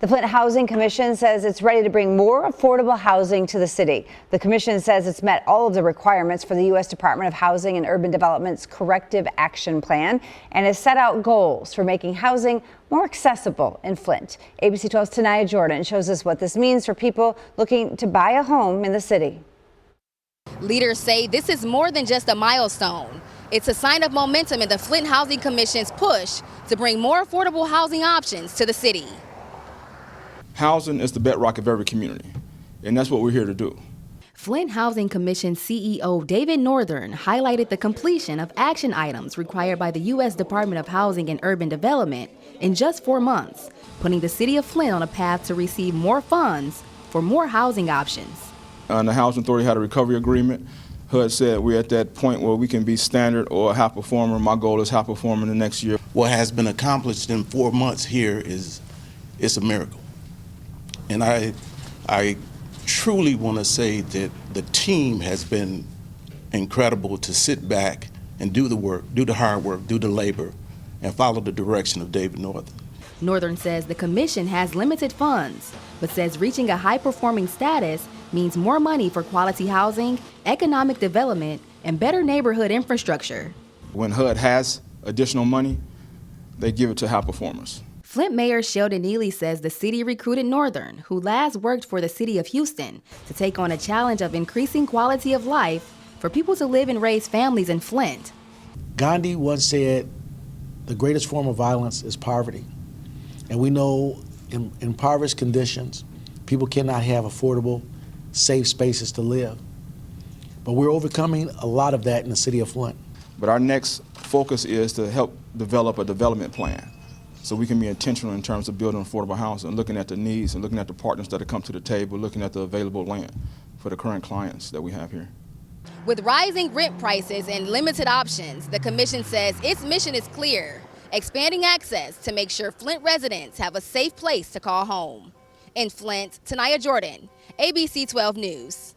The Flint Housing Commission says it's ready to bring more affordable housing to the city. The commission says it's met all of the requirements for the U.S. Department of Housing and Urban Development's corrective action plan and has set out goals for making housing more accessible in Flint. ABC 12's Tanaya Jordan shows us what this means for people looking to buy a home in the city. Leaders say this is more than just a milestone. It's a sign of momentum in the Flint Housing Commission's push to bring more affordable housing options to the city. Housing is the bedrock of every community, and that's what we're here to do. Flint Housing Commission CEO David Northern highlighted the completion of action items required by the U.S. Department of Housing and Urban Development in just 4 months, putting the city of Flint on a path to receive more funds for more housing options. The Housing Authority had a recovery agreement. HUD said we're at that point where we can be standard or a high performer. My goal is high performer in the next year. What has been accomplished in 4 months here it's a miracle. And I truly want to say that the team has been incredible to sit back and do the work, do the hard work, do the labor, and follow the direction of David Northern. Northern says the commission has limited funds, but says reaching a high-performing status means more money for quality housing, economic development, and better neighborhood infrastructure. When HUD has additional money, they give it to high performers. Flint Mayor Sheldon Neely says the city recruited Northern, who last worked for the city of Houston, to take on a challenge of increasing quality of life for people to live and raise families in Flint. Gandhi once said, the greatest form of violence is poverty. And we know in impoverished conditions, people cannot have affordable, safe spaces to live. But we're overcoming a lot of that in the city of Flint. But our next focus is to help develop a development plan so we can be intentional in terms of building affordable housing, looking at the needs and looking at the partners that have come to the table, looking at the available land for the current clients that we have here. With rising rent prices and limited options, the commission says its mission is clear: expanding access to make sure Flint residents have a safe place to call home. In Flint, Tanaya Jordan, ABC 12 News.